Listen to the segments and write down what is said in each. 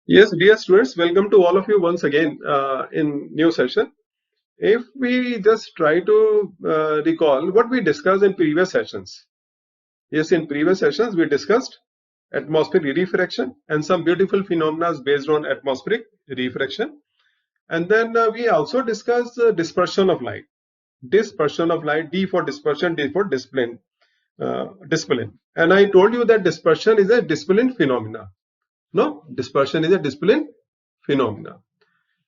Yes, dear students, welcome to all of you once again in new session. If we just try to recall what we discussed in previous sessions. Yes, in previous sessions we discussed atmospheric refraction and some beautiful phenomena based on atmospheric refraction. And then we also discussed dispersion of light. Dispersion of light, D for dispersion, D for discipline. Discipline. And I told you that dispersion is a discipline phenomena. No, dispersion is a discipline phenomena.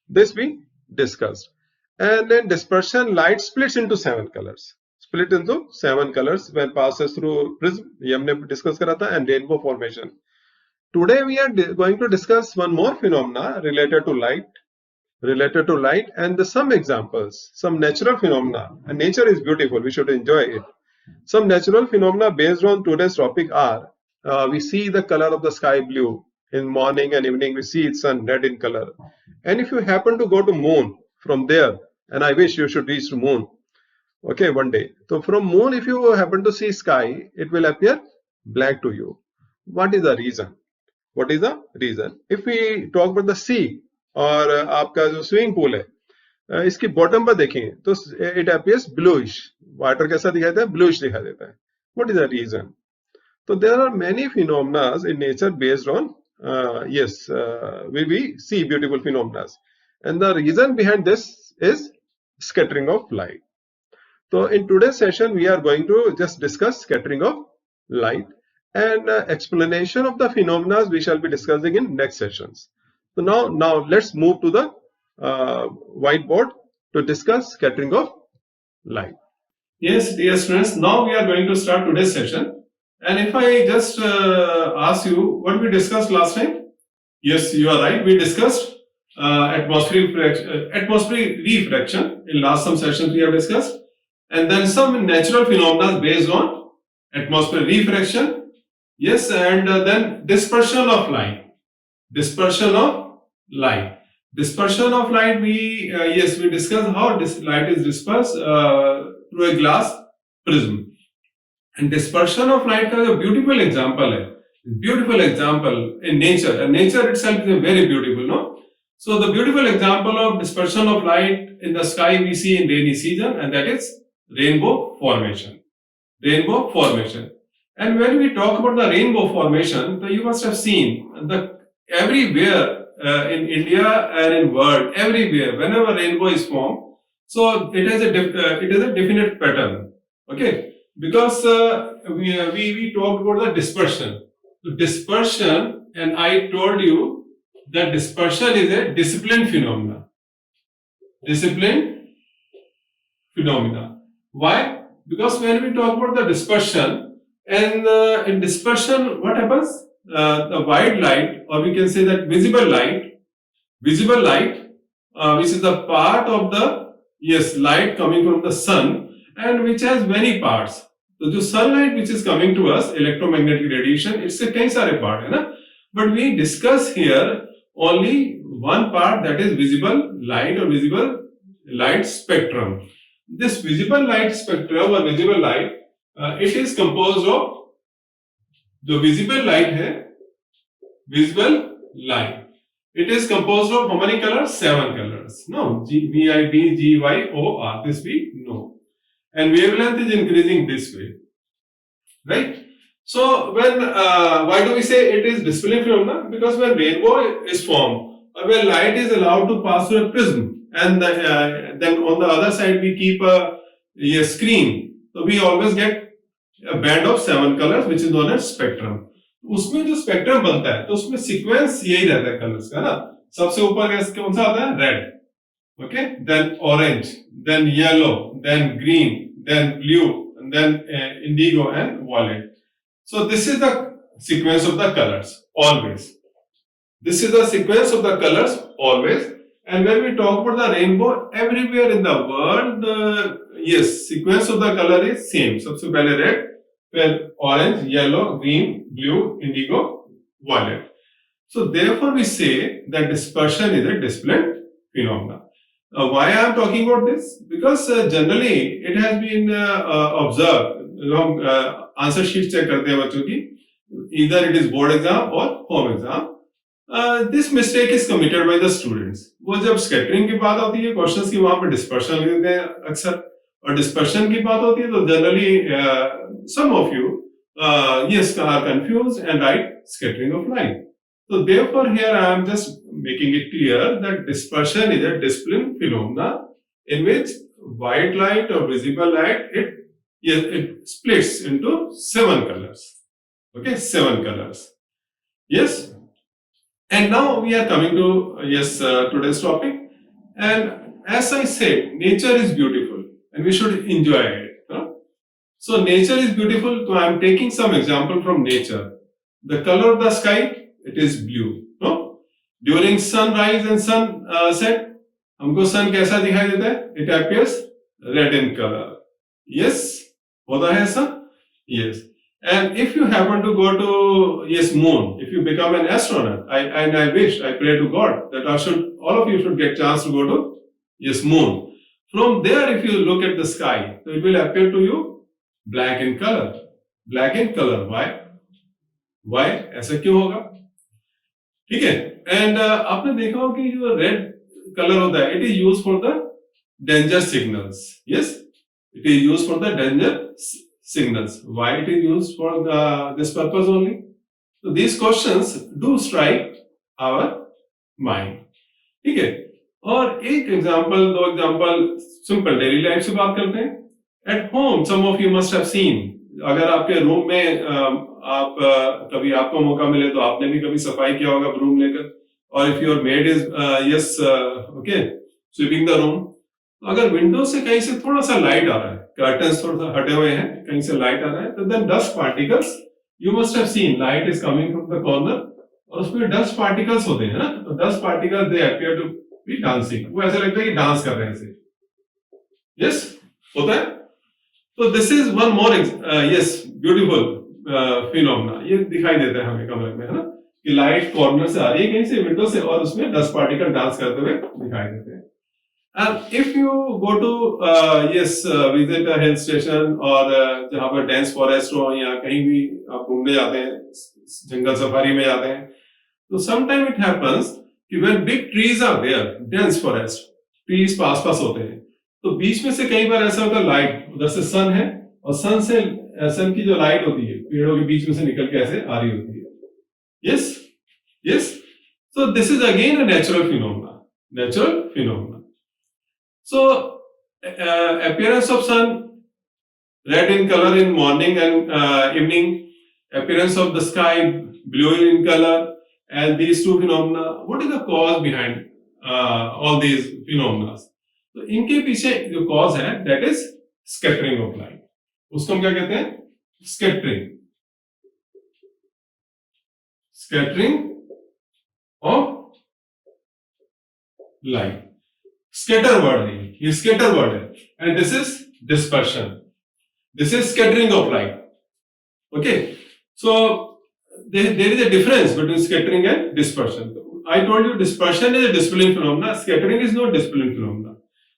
This we discussed. And then dispersion light splits into 7 colors. Split into 7 colors when passes through prism. ये हमने discuss करा था, and rainbow formation. Today we are going to discuss one more phenomena related to light. And some examples, some natural phenomena. And nature is beautiful. We should enjoy it. Some natural phenomena based on today's topic are: we see the color of the sky blue in morning and evening. We see its sun red in color. And if you happen to go to moon from there, and I wish you should reach to moon, okay, one day. So from moon, if you happen to see sky, it will appear black to you. What is the reason? What is the reason? If we talk about the sea और आपका जो swimming pool है, इसकी bottom पर देखें तो it appears bluish. Water कैसा दिखाई देता है? ब्लूइश दिखाई देता है. What is the reason? So there are many phenomena in nature based on we see beautiful phenomena, and the reason behind this is scattering of light. So in today's session we are going to just discuss scattering of light, and explanation of the phenomena we shall be discussing in next sessions. So now let's move to the whiteboard to discuss scattering of light. Yes, dear students, now we are going to start today's session. And if I just ask you what we discussed last time, yes, you are right. We discussed atmospheric refraction. In last some sessions we have discussed, and then some natural phenomena based on atmospheric refraction. Yes, and then dispersion of light. Dispersion of light. Dispersion of light. We discussed how this light is dispersed through a glass prism. And dispersion of light का जो beautiful example है, beautiful example in nature, and nature itself is a very beautiful, no? So the beautiful example of dispersion of light in the sky we see in rainy season, and that is rainbow formation. Rainbow formation. And when we talk about the rainbow formation, you must have seen the everywhere in India and in world, everywhere, whenever rainbow is formed, so it has a definite pattern. Okay, because we talked about the dispersion. So dispersion, and I told you that dispersion is a discipline phenomena. Discipline phenomena. Why? Because when we talk about the dispersion, and in dispersion, what happens? The white light, or we can say that visible light, which is the part of the light coming from the sun, and which has many parts. So the sunlight which is coming to us, electromagnetic radiation, it's a कई सारे part है ना. But we discuss here only one part, that is visible light or visible light spectrum. This visible light spectrum or visible light, it is composed of जो visible light है, visible light. It is composed of how many colors? 7 colors. No, V, I, B, G, Y, O, R. This we know. And wavelength is increasing this way. Right? So when why do we say it is discipline phenomena? Because when rainbow is formed, or when light is allowed to pass through a prism, and then on the other side we keep a screen, so we always get a band of 7 colors which is known as spectrum. उसमें जो spectrum बनता है तो उसमें sequence यही रहता है colours का ना. सबसे ऊपर कौन सा आता है? Red. Okay, then orange, then yellow, then green, then blue, and then indigo and violet. So this is the sequence of the colors always. This is the sequence of the colors always. And when we talk about the rainbow, everywhere in the world, the sequence of the color is same. सबसे पहले red, then orange, yellow, green, blue, indigo, violet. So therefore we say that dispersion is a discipline phenomena. Why I am talking about this? Because generally it has been observed. हम answer sheet check करते हैं बच्चों की, either it is board exam or home exam. This mistake is committed by the students. वो जब scattering की बात होती है क्वेश्चंस की, वहां पर डिस्पर्शन लिख देते हैं अक्सर, और डिस्पर्शन की बात होती है तो generally some of you yes are confused and write scattering of light. So therefore here I am just making it clear that dispersion is a discipline phenomena in which white light or visible light it splits into 7 colors. Okay, 7 colors. Yes. And now we are coming to today's topic. And as I said, nature is beautiful and we should enjoy it. So nature is beautiful. So I am taking some example from nature. The color of the sky, it is blue. No? During sunrise and sunset, हमको sun कैसा दिखाई देता है? It appears red in color. Yes, होता है ऐसा? Yes. And if you happen to go to moon, if you become an astronaut, I wish, I pray to God that all of you should get chance to go to moon. From there, if you look at the sky, so it will appear to you black in color. Black in color. Why? ऐसा क्यों होगा? ठीक है. And आपने देखा होगा कि जो रेड कलर होता है, it is used for the danger signals. Yes, it is used for the danger signals. Why it is used for this purpose only? So these questions do strike our mind. ठीक है. और एक example, दो example simple daily life से बात करते हैं. At home, some of you must have seen. अगर आपके रूम में आप कभी आपको मौका मिले तो आपने भी कभी सफाई किया होगा रूम लेकर, और if your maid is sweeping the room, तो अगर विंडो से कहीं से थोड़ा सा लाइट आ रहा है, कर्टन्स थोड़ा सा हटे हुए हैं, कहीं से लाइट आ रहा है, तो then dust particles, you must have seen light is coming from the corner, और उसमें dust particles होते हैं ना, तो dust particles they appear to be dancing. वो ऐसा लगता है कि डांस कर रहे हैं ऐसे. Yes, होता है. So this is one more beautiful phenomena. ये दिखाई देता है हमें कमरे में, है ना, कि लाइट कॉर्नर से आ रही है कहीं से, विंडो से, और उसमें डस्ट पार्टिकल डांस करते हुए दिखाई देते हैं. And if you go to visit a hill station, और जहाँ पर dense forest हो या कहीं भी आप घूमने जाते हैं, जंगल सफारी में जाते हैं, तो sometime it happens कि when big trees are there, dense forest, trees पास होते हैं, तो बीच में से कई बार ऐसा होता है लाइट, उधर से सन है, और सन की जो लाइट होती है पेड़ों के बीच में से निकल के ऐसे आ रही होती है. Yes. So this is again a natural phenomena. So appearance of sun, red in color in morning and evening, appearance of the sky, blue in color, and these two phenomena. What is the cause behind all these phenomena? तो इनके पीछे जो cause है, that is scattering of light. उसको हम क्या कहते हैं? Scattering of light. Scatter word है, ये स्कैटर वर्ड है, and this is dispersion. This is scattering of light. Okay, so there is a difference between scattering and dispersion. I told you dispersion is a discipline phenomena, scattering is not discipline phenomena.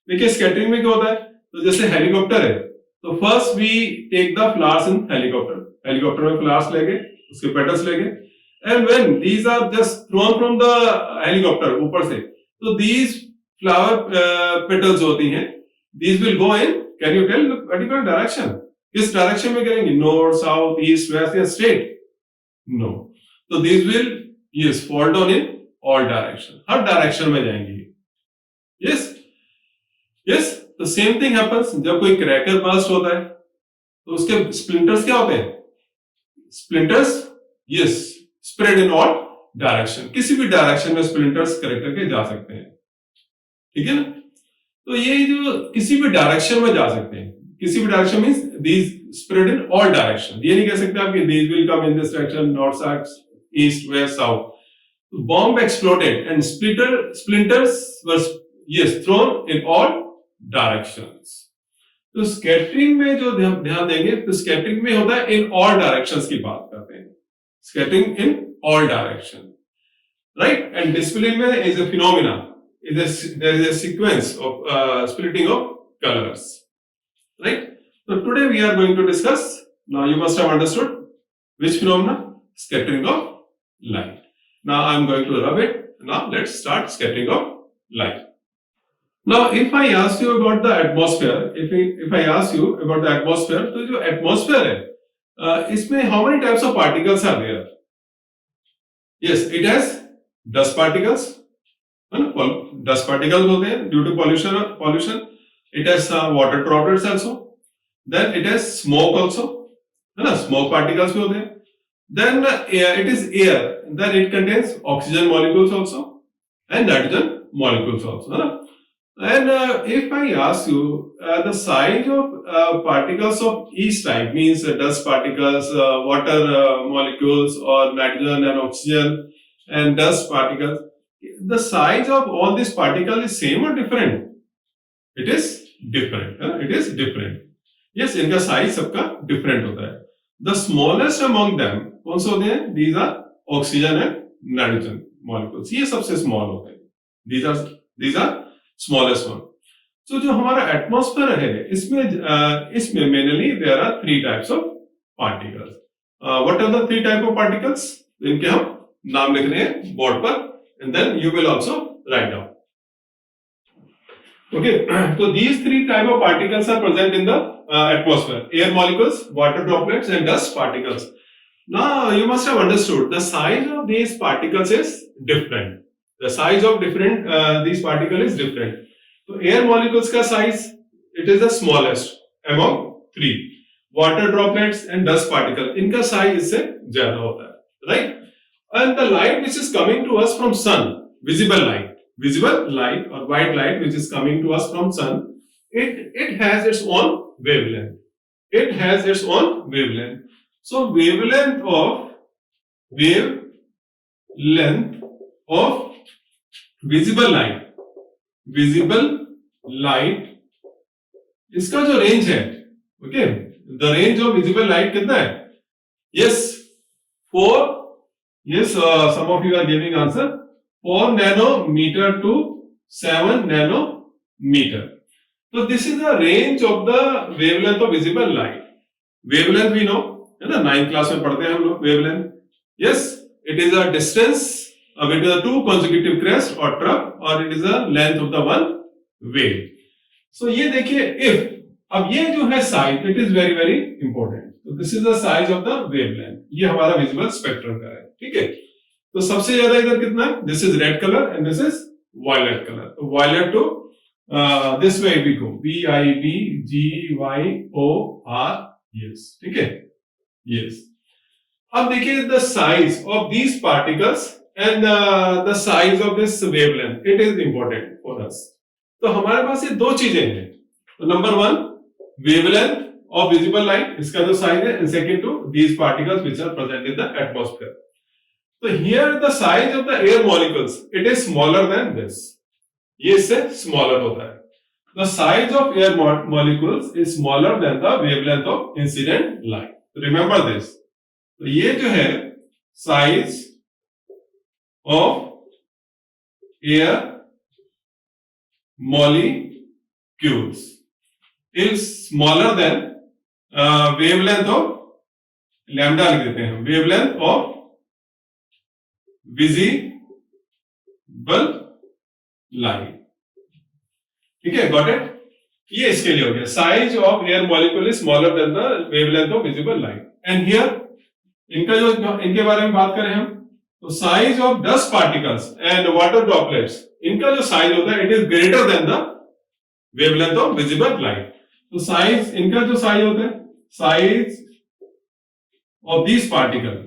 देखिए scattering में क्या होता है, तो जैसे helicopter है, तो first we take the flowers in helicopter में फ्लावर्स लेंगे, उसके पेटल्स लेंगे, and when these are just thrown from the helicopter ऊपर से, तो दीज फ्लावर पेटल्स होती हैं, these will go in, can you tell particular direction? किस डायरेक्शन में करेंगे? नॉर्थ, साउथ, ईस्ट, वेस्ट या स्ट्रेट? नो. तो these will fall down in all direction, हर डायरेक्शन में जाएंगे. यस, तो सेम थिंग हैपेंस जब कोई क्रैकर बर्स्ट होता है, तो उसके स्प्लिंटर्स क्या होते हैं? Splinters spread in all direction. किसी भी डायरेक्शन में स्प्लिंटर्स क्रैकर के जा सकते हैं. ठीक है ना? तो ये जो किसी भी डायरेक्शन में जा सकते हैं, किसी भी direction means these spread in all direction. ये नहीं कह सकते आप कि these will come in this direction, north, south, east, west, south. Bomb exploded and splinters were thrown in all directions. तो स्कैटरिंग में जो ध्यान देंगे, तो स्कैटरिंग में होता है इन ऑल डायरेक्शंस की बात करते हैं. Scattering in all direction, right? And discipline में is a phenomena, there is a sequence of splitting of colors, right? So today we are going to discuss, now you must have understood which phenomena? Scattering of light. Now I'm going to rub it. Now let's start scattering of light. Now if I ask you about the atmosphere, if I ask you about the atmosphere, तो जो atmosphere है इसमें how many types of particles are there? Yes, it has dust particles. है ना, dust particles होते हैं due to pollution. It has water droplets also. Then it has smoke also. है ना, smoke particles भी होते हैं. Then it is air. Then it contains oxygen molecules also and nitrogen molecules also. है ना? And if I ask you the size of particles of each type, means dust particles, water molecules, or nitrogen and oxygen and dust particles, the size of all these particles is same or different? It is different. It is different. Yes, इनका size सबका different होता है. The smallest among them कौन से होते हैं? These are oxygen and nitrogen molecules. ये सबसे small होते हैं. These are smallest one. So जो हमारा atmosphere है इसमें mainly there are three types of particles. What are the three type of particles? इनके हम नाम लिख रहे हैं board पर, and then you will also write down. Okay, so these three type of particles are present in the atmosphere: air molecules, water droplets, and dust particles. Now you must have understood the size of these particles is different. The size of these particles is different. So air molecules का size, it is the smallest among three. Water droplets and dust particle, इनका size इससे ज़्यादा होता है, right? And the light which is coming to us from sun, visible light or white light which is coming to us from sun, it has its own wavelength. It has its own wavelength. So wavelength of visible light, इसका जो range है, okay, the range of visible light कितना है? Yes, some of you are giving answer 4 nanometer to 7 nanometer. So this is the range of the wavelength of visible light. Wavelength we know, है ना, 9th class में पढ़ते हैं हम लोग wavelength. Yes, it is a distance between the two consecutive crest or trough, or it is the length of the one wave. So ये देखिए, if अब ये जो है size, it is very very important. So this is the size of the wavelength. ये हमारा visible spectrum का है, ठीक है? तो सबसे ज्यादा इधर कितना है? This is red color and this is violet color. So violet to this way we go. VIBGYOR. Yes, ठीक है? Yes. अब देखिए the size of these particles and the size of this wavelength. It is important for us. तो हमारे पास ये दो चीजें हैं. तो number one, wavelength of visible light, इसका जो size है, and second to these particles which are present in the atmosphere. So here the size of the air molecules, it is smaller than this. ये इससे smaller होता है. The size of air molecules is smaller than the wavelength of incident light. Remember this. तो ये जो है size of air molecules is smaller than wavelength of lambda लिख देते हैं, wavelength of visible light. ठीक है, got it? ये इसके लिए हो गया. Size of air molecule is smaller than the wavelength of visible light. And here इनके बारे में बात करें हम, तो size of dust particles and water droplets, इनका जो size होता है, it is greater than the wavelength of visible light. तो size, इनका जो size होता है, size of these particles,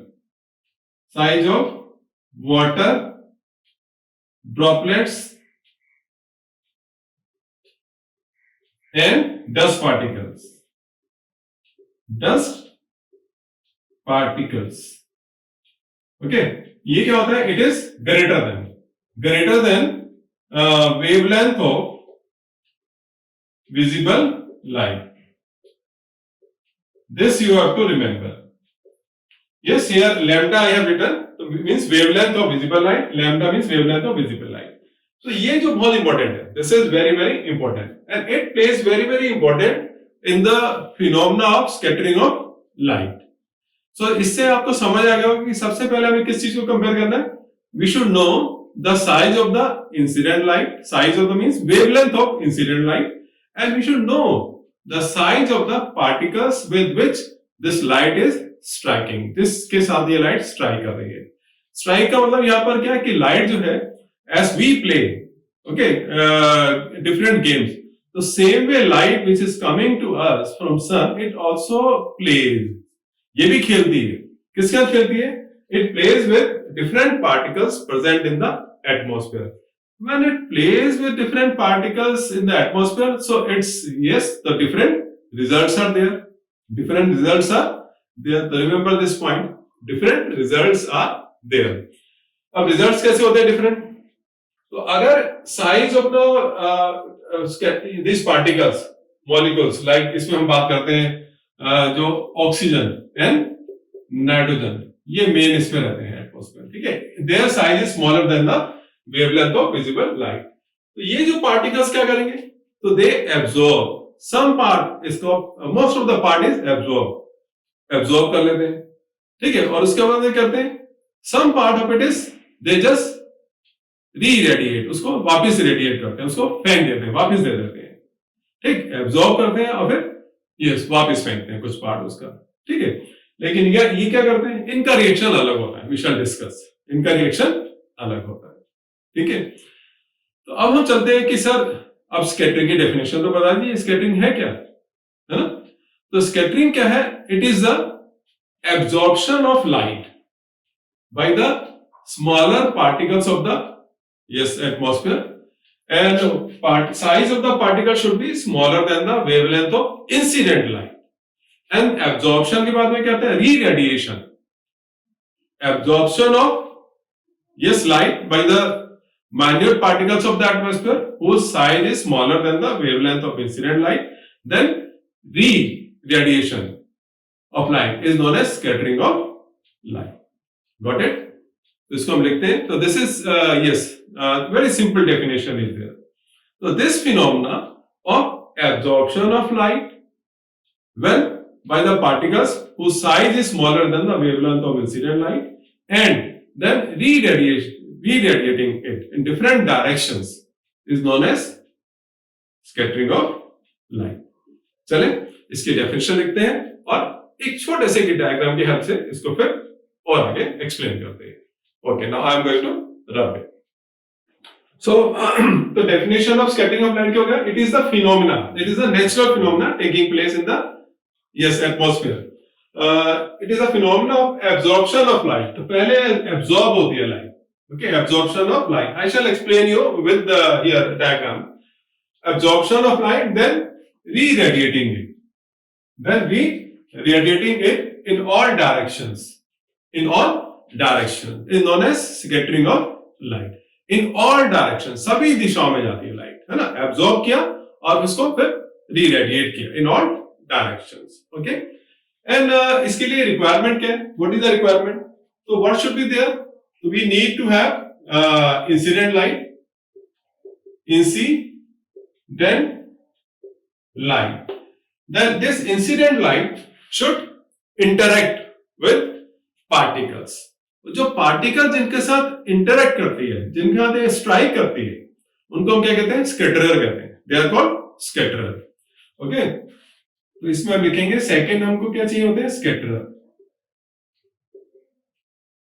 size of water droplets and dust particles. Okay, ये क्या होता है? It is greater than wavelength of visible light. This you have to remember. Yes, here lambda I have written, means wavelength of visible light. Lambda means wavelength of visible light. So ये जो बहुत important है, this is very very important, and it plays very very important in the phenomena of scattering of light. So इससे आपको समझ आ गया कि सबसे पहले हमें किस चीज को कंपेयर करना है? we should know the size of the incident light, size of the means wavelength of incident light, and we should know the size of the particles with which this light is striking. जिसके साथ ये light strike कर रही है. Strike का मतलब यहाँ पर क्या है कि लाइट जो है as we play, okay, different games, the same way light which is coming to us from sun, it also plays. ये भी खेलती है. किसके साथ खेलती है? It plays with different particles present in the atmosphere. When it plays with different particles in the atmosphere, so it's, yes, the different results are there. Different results are there. Remember this point. Different results are there. अब results कैसे होते हैं different? तो अगर size of the these particles, molecules, like इसमें हम बात करते हैं जो ऑक्सीजन एंड नाइट्रोजन, ये मेन इसमें रहते हैं एटमॉस्फेयर, ठीक है. There size is smaller then the wavelength of visible light. तो ये जो पार्टिकल्स क्या करेंगे? तो दे एब्जॉर्ब सम पार्ट, इसको most of the part is absorb कर लेते हैं, ठीक है. और उसके बाद करते हैं some part of it is they just reradiate, उसको वापस रेडिएट करते हैं, उसको फेंक देते हैं, वापस दे देते हैं, ठीक. एब्जॉर्ब करते हैं और फिर यस वापस फेंकते हैं कुछ पार्ट उसका, ठीक है. लेकिन ये क्या करते हैं? इनका रिएक्शन अलग होता है. We shall discuss. इनका रिएक्शन अलग होता है, ठीक है. तो अब हम चलते हैं कि सर अब स्कैटरिंग की डेफिनेशन तो बता दीजिए. स्कैटरिंग है क्या, है ना? तो स्कैटरिंग क्या है? It is the absorption of light by the smaller particles of the atmosphere, and size of the particle should be smaller than the wavelength of incident light. And absorption के बाद में क्या कहते हैं? री radiation. Absorption of light by the minute particles of the atmosphere whose size is smaller than the wavelength of incident light, then re-radiation of light is known as scattering of light. Got it? तो इसको हम लिखते हैं. तो this is very simple definition is there. So this phenomena of absorption of light when by the particles whose size is smaller than the wavelength of incident light and then radiating it in different directions is known as scattering of light. चले इसकी definition लिखते हैं और एक छोटे से की diagram की हेल्प से इसको फिर और आगे एक्सप्लेन करते हैं. Okay, now I am going to rub it. So the definition of scattering of light क्या होगा? It is the phenomena, it is the natural phenomena taking place in the atmosphere. It is a phenomena of absorption of light. तो पहले absorb होती है light. Okay, absorption of light. I shall explain you with the here diagram. Absorption of light, then re-radiating it. Then re-radiating it in all directions. In all directions is known as scattering of light. In all directions, सभी दिशाओं में जाती है light, है ना? Absorb किया और उसको फिर re-radiate किया in all directions. Okay? And इसके लिए requirement क्या है? What is the requirement? So what should be there? So we need to have incident light, Then this incident light should interact with particles. जो particle जिनके साथ interact करती है, जिनके साथ स्ट्राइक करती है, उनको हम क्या कहते हैं? स्कैटरर कहते हैं. They are called scatterer. Okay, तो इसमें हम लिखेंगे सेकेंड हमको क्या चाहिए होते हैं? स्कैटरर,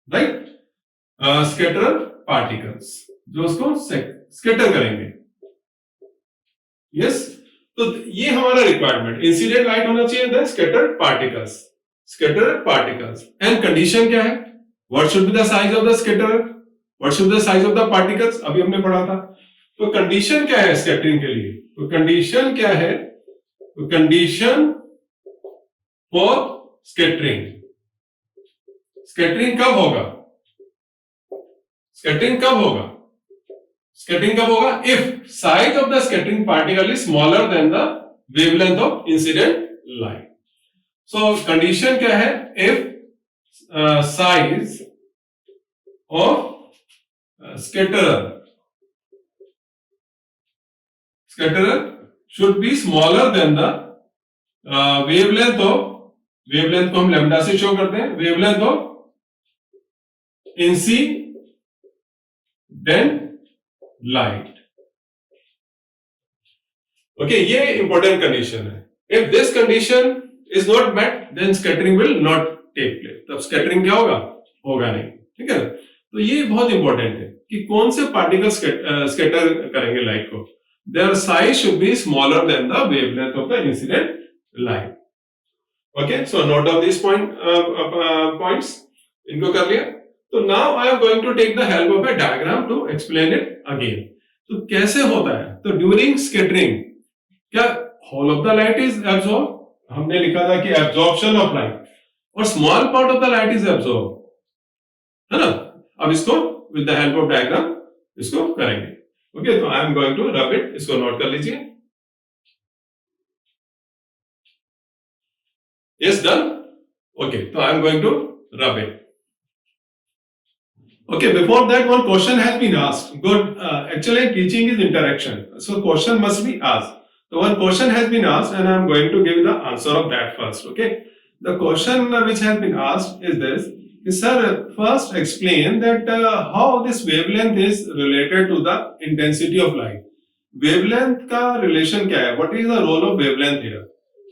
राइट? स्कैटर पार्टिकल्स जो उसको स्कैटर करेंगे. यस, तो ये हमारा रिक्वायरमेंट. इंसिडेंट लाइट होना चाहिए, स्कैटर पार्टिकल्स. एंड कंडीशन क्या है? What should be the size of the scatter, what should be the size of the particles, अभी हमने पढ़ा था. तो कंडीशन क्या है स्कैटरिंग के लिए? तो कंडीशन क्या है? तो कंडीशन फॉर स्कैटरिंग, स्कैटरिंग कब होगा? स्कैटरिंग कब होगा? If size of the scattering particle is smaller then the wavelength of incident light. So condition क्या है? If size of scatterer should be smaller than the wavelength को हम lambda से show करते हैं, wavelength of then light. Okay, ये important condition है. If this condition is not met, then scattering will not take place. तब scattering क्या होगा? होगा नहीं. ठीक है? तो ये बहुत important है कि कौन से particles scatter करेंगे light को. Their size should be smaller than the wavelength of the incident light. Okay, so note of these points. इनको कर लिया. So now I am going to take the help of a diagram to explain it again. तो कैसे होता है? तो during scattering क्या whole of the light is absorbed? हमने लिखा था कि absorption of light और small part of the light is absorbed, है ना? अब इसको with the help of diagram इसको करेंगे. Okay, तो I am going to rub it. इसको नोट कर लीजिए. Yes, done. Okay, so I am going to rub it. Okay, before that, one question has been asked. Good. Actually, teaching is interaction, so question must be asked. So one question has been asked, and I am going to give the answer of that first. Okay. The question which has been asked is this: Sir, first explain that how this wavelength is related to the intensity of light. Wavelength का relation क्या है? What is the role of wavelength here?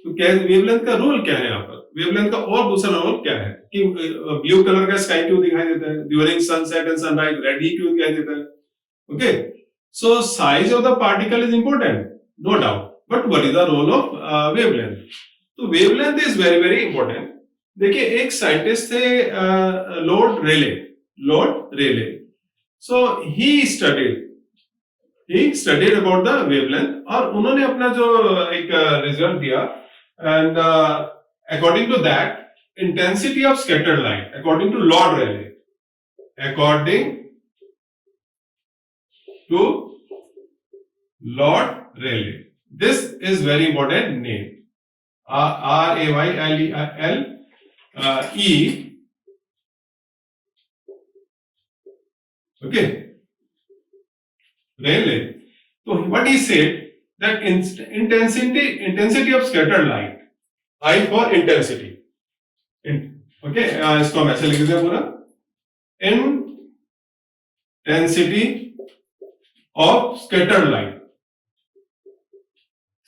तो क्या wavelength का role क्या है यहाँ पर? Wavelength का और दूसरा रोल क्या है कि ब्लू कलर का स्काई क्यों दिखाई देता है during sunset and sunrise, red ही क्यों दिखाई देता है? Okay, so size of the particle is important, no doubt, but what is the role of wavelength? तो wavelength is very very important. देखिए, एक साइंटिस्ट थे lord Rayleigh. So he studied about the wavelength और उन्होंने अपना जो एक result दिया, and according to that, intensity of scattered light, according to Lord Rayleigh, this is very important name, Rayle, okay, Rayleigh. So what he said, that intensity of scattered light, I for intensity. Okay, इसको हम ऐसे लिख देते हैं पूरा. Intensity of scattered light.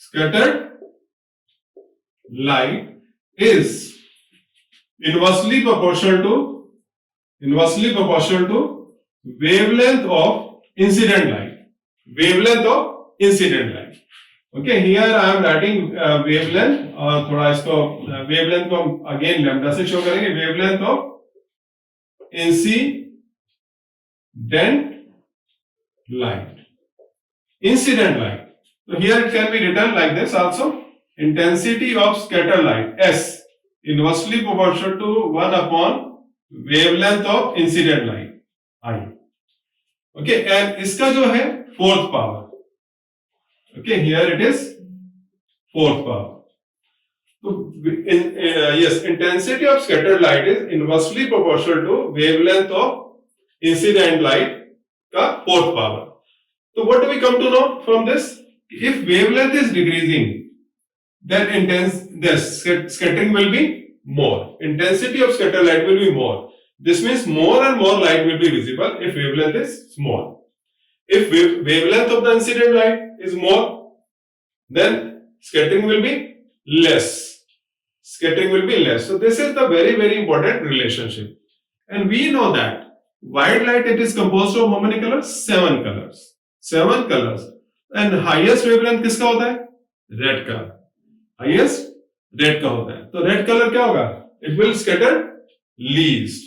Scattered light is inversely proportional to wavelength of incident light. Okay, here I am writing wavelength. थोड़ा इसको wavelength को again lambda से show करेंगे. Wavelength of incident light. So here it can be written like this also. Intensity of scattered light, S, inversely proportional to 1 upon wavelength of incident light, I. Okay, and इसका जो है fourth power. Okay, here it is fourth power. So, yes, intensity of scattered light is inversely proportional to wavelength of incident light का fourth power. So what do we come to know from this? If wavelength is decreasing, then scattering will be more. Intensity of scattered light will be more. This means more and more light will be visible if wavelength is small. If wavelength of the incident light is more, then scattering will be less. So this is the very very important relationship. And we know that white light, it is composed of how many colors? 7 colors. And highest wavelength किसका होता है? Red का. Highest red का होता है. तो red colour क्या होगा? It will scatter least.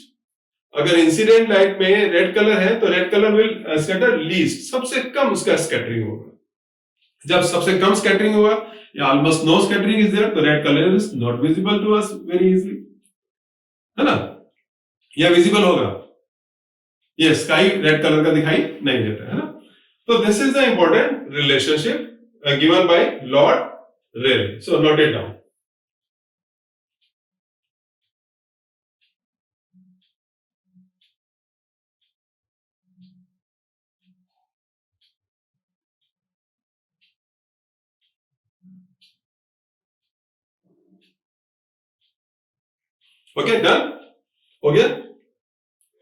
अगर इंसिडेंट लाइट में रेड कलर है तो red colour will scatter least. सबसे कम उसका स्कैटरिंग होगा. जब सबसे कम स्कैटरिंग होगा या almost no scattering is there, तो red colour is not visible to us very easily, है ना? या विजिबल होगा? ये स्काई रेड कलर का दिखाई नहीं देता, है ना? तो this is the important relationship given by Lord Rayleigh. So note it down. Okay, done हो गया.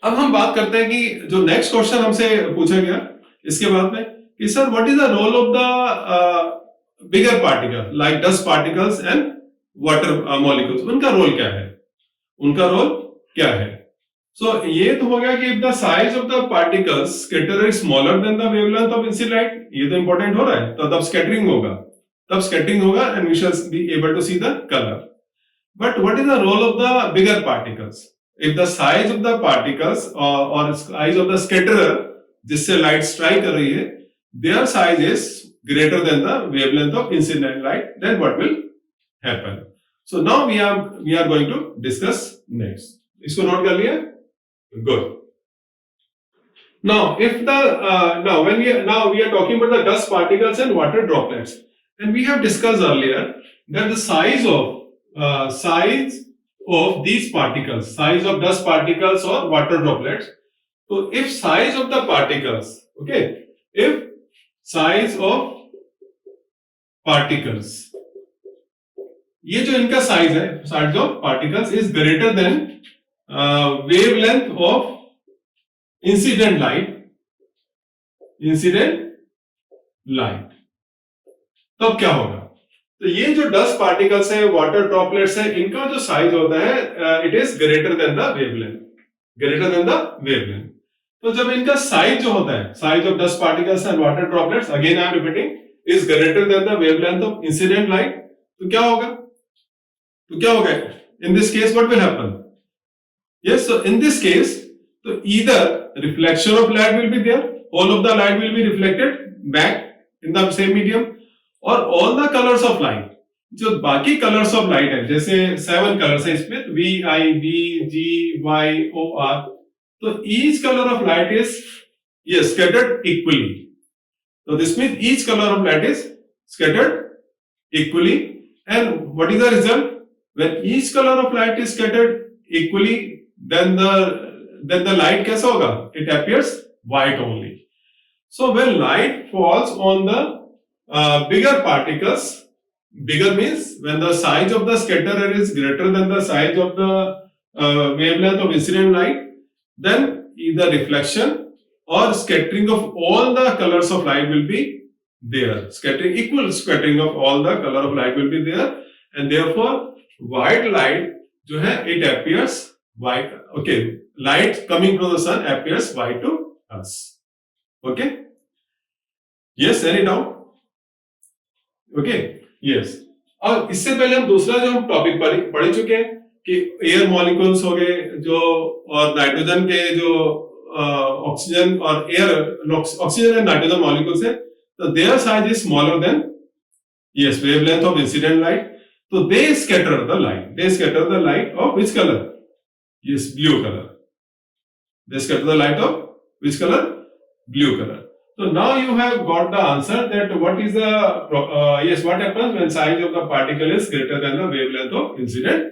अब हम बात करते हैं कि जो नेक्स्ट क्वेश्चन हमसे पूछा गया इसके बाद में कि sir what is the role of the bigger particle like dust particles and water molecules, उनका रोल क्या है, उनका रोल क्या है। सो ये तो हो गया कि if the size of the particles scatter is smaller then the wavelength of incident light, ये तो इंपॉर्टेंट हो रहा है, तो तब स्कैटरिंग होगा and we shall be able to see the colour. But what is the role of the bigger particles, if the size of the particles or size of the scatterer जिससे light strike कर रही है, their size is greater than the wavelength of incident light, then what will happen? So now we are going to discuss next. इसको note कर लिया? Good. Now if the now we are talking about the dust particles and water droplets, and we have discussed earlier that the size of these particles, size of dust particles or water droplets. So if size of the particles, okay, if size of particles, ये जो इनका size है, size of particles is greater than wavelength of incident light, तब क्या होगा? तो ये जो डस्ट पार्टिकल्स है, वाटर ड्रॉपलेट्स है, इनका जो साइज होता है it is greater than the wavelength, तो जब इनका साइज जो होता है, size of dust particles and water droplets, again I am repeating, is greater than the wavelength of incident light, तो क्या होगा in this case what will happen? Yes, so in this case तो either reflection of light will be there, all of the light will be reflected back in the same medium, और all the colours of light, जो बाकी colours of light है, जैसे 7 colours है इसमें, V I B G Y O R, तो each colour of light is scattered equally. So this means each color of light is scattered equally, and what is the result? When each color of light is scattered equally, then the light कैसा होगा? It appears white only. So when light falls on the bigger particles, bigger means when the size of the scatterer is greater than the size of the wavelength of incident light, then either reflection or scattering of all the colors of light will be there. Equal scattering of all the color of light will be there, and therefore white light जो है it appears white. Okay, light coming from the sun appears white to us. Okay, yes, any doubt? Okay, yes. और इससे पहले हम दूसरा जो हम topic पढ़ चुके हैं कि एयर मॉलिक्यूल्स हो गए जो, और नाइट्रोजन के जो ऑक्सीजन और air, oxygen and nitrogen molecules है, तो their size is smaller than wavelength of incident light, तो they scatter the light of which colour? Yes, blue colour. They scatter the light of which colour? Blue colour. So now you have got the answer that what is the what happens when size of the particle is greater than the wavelength of incident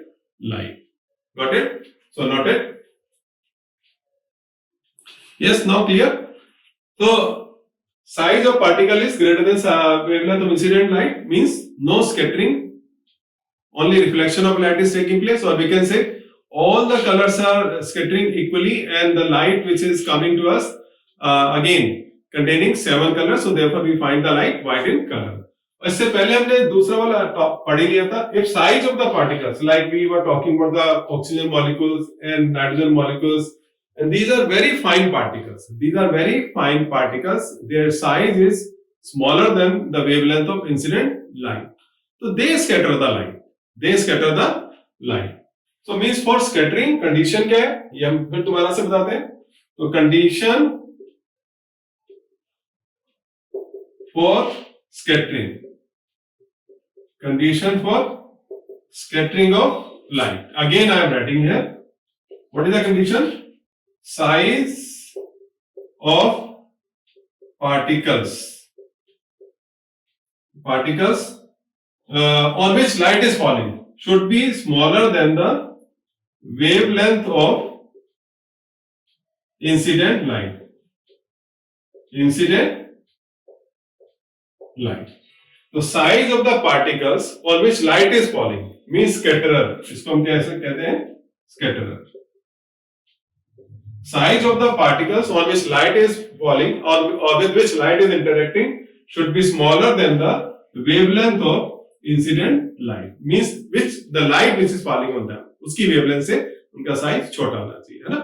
light. Got it? So noted. Yes, now clear. So size of particle is greater than wavelength of incident light means no scattering, only reflection of light is taking place, or we can say all the colors are scattering equally, and the light which is coming to us again containing 7 colors, so therefore we find the light white in color. इससे पहले हमने दूसरा वाला पढ़ लिया था, if size of the particles, like we were talking about the oxygen molecules and nitrogen molecules, and these are very fine particles, their size is smaller than the wavelength of incident light, so they scatter the light. So means for scattering condition क्या है, ये हम फिर दोबारा से बताते हैं। तो condition for scattering of light, again I am writing here, what is the condition? Size of particles on which light is falling should be smaller than the wavelength of incident light. तो size of the particles on which light is falling means scatterer, इसको हम कैसे कहते हैं? स्कैटरर। size of the particles on which light is falling or with which light is interacting should be smaller than the wavelength of incident light. Means which the light which is falling on them, उसकी wavelength से उनका size छोटा होना चाहिए, है ना.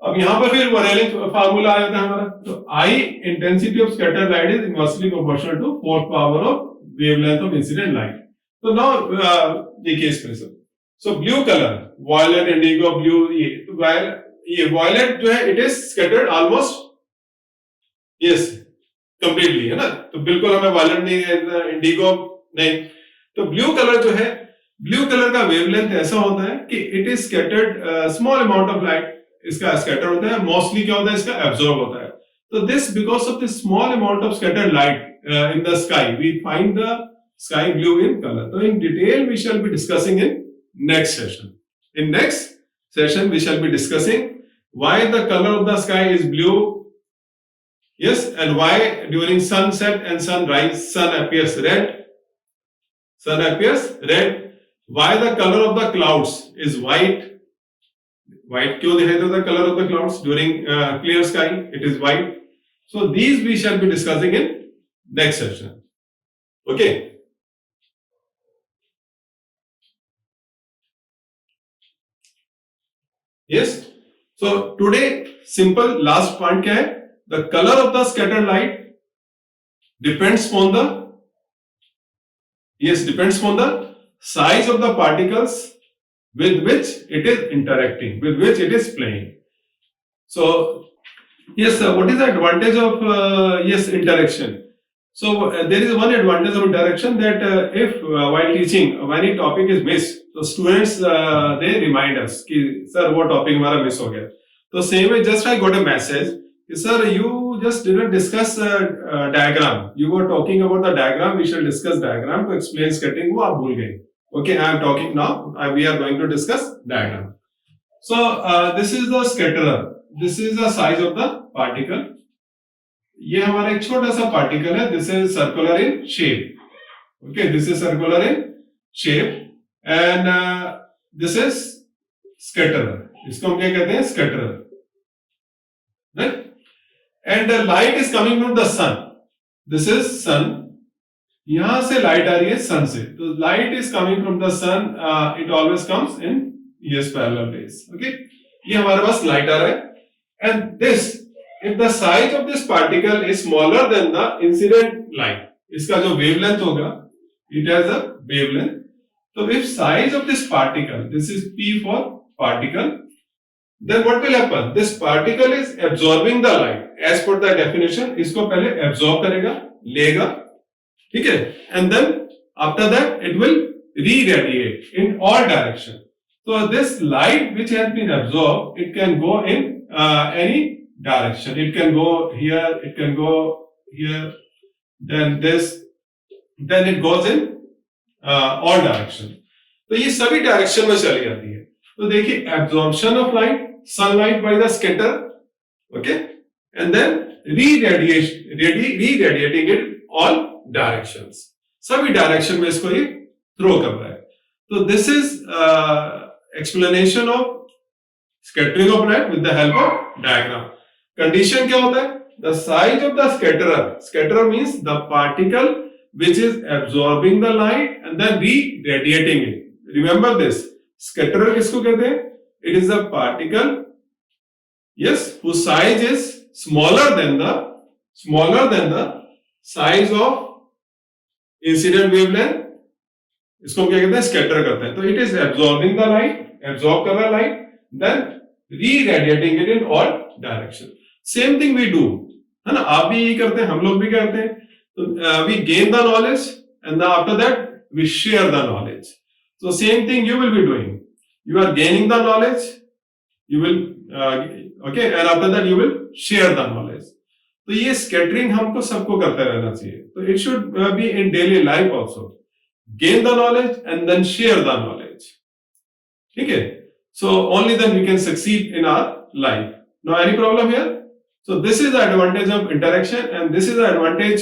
अब यहां पर फिर वरेलिंग फार्मूला आ जाता है हमारा. तो I intensity of scattered light is inversely proportional to fourth power of wavelength of incident light. तो now देखिए इसमें सब. So blue color, violet, indigo, blue, ये violet जो है it is scattered almost, yes, completely, है ना. तो बिल्कुल हमें violet नहीं, इंडिगो नहीं. तो ब्लू कलर जो है, ब्लू कलर का वेवलेंथ ऐसा होता है कि it is scattered small amount of light, इसका स्कैटर होता है. मोस्टली क्या होता है, इसका एब्जॉर्ब होता है. तो this because of this small amount of scattered light in the sky we find the sky blue in colour. तो in detail we shall be discussing in next session. In next session we shall be discussing why the colour of the sky is blue. Yes, and why during sunset and sunrise sun appears red. Sun appears red. Why the color of the clouds is white. White क्यों दिखाई देता है color of the clouds during clear sky? It is white. So these we shall be discussing in next session. Okay. Yes. So today simple last point क्या है? The color of the scattered light depends upon the size of the particles with which it is interacting, with which it is playing. So yes, what is the advantage of interaction? So there is one advantage of interaction, that if while teaching when a topic is missed, so students they remind us कि sir वो topic हमारा miss हो गया. So same way, just I got a message, sir, you just didn't discuss diagram. You were talking about the diagram. We shall discuss diagram to explain scattering. वो आप भूल गए. Okay, I am talking now. We are going to discuss diagram. So this is the scatterer. This is the size of the particle. ये हमारा एक छोटा सा particle है. This is circular in shape. Okay, this is circular in shape, and this is scatterer. इसको हम क्या कहते हैं? Scatterer. Right? And the light is coming from the sun. This is sun. यहां से light आ रही है sun से. तो light is coming from the sun. It always comes in yes parallel rays. Okay. ये हमारे पास light आ रहा है. And this, if the size of this particle is smaller than the incident light, इसका जो wavelength होगा, it has a wavelength. So if size of this particle, this is P for particle, then what will happen? This particle is absorbing the light. As per the definition, इसको पहले absorb करेगा, लेगा, ठीक है? And then after that it will re-radiate in all directions. So this light which has been absorbed, it can go in any direction. It can go here, it can go here, then this, then it goes in all directions. तो ये सभी direction में चली जाती है. तो देखिए, absorption of light, sunlight by the scatter, okay, and then re-radiating it all directions. सभी डायरेक्शन में इसको ये थ्रो कर रहा है. तो this is explanation of scattering of light with the help of diagram. Condition क्या होता है? The size of the scatterer. Scatterer means the particle which is absorbing the light and then re-radiating it. Remember this. Scatterer किसको कहते हैं? It is a particle, yes, whose size is smaller than the size of incident wavelength. इसको हम क्या कहते हैं? Scatter करते हैं. तो it is absorbing the light, absorb कर रहा है light, then re-radiating it in all directions. Same thing we do, है ना? आप भी यही करते हैं, हम लोग भी करते हैं. तो we gain the knowledge and then after that we share the knowledge. So same thing you will be doing. You are gaining the knowledge, you will okay, and after that you will share the knowledge. तो ये scattering हमको सबको करते रहना चाहिए. तो it should be in daily life also. Gain the knowledge and then share the knowledge. ठीक है? So only then we can succeed in our life. Now any problem here? So this is the advantage of interaction, and this is the advantage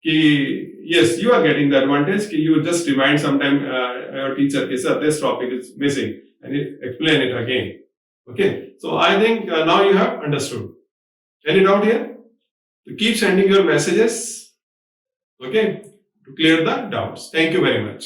कि yes, you are getting the advantage कि you just remind sometime your teacher कि sir this topic is missing and explain it again. Okay, so I think now you have understood. Any doubt here? So keep sending your messages, okay, to clear the doubts. Thank you very much.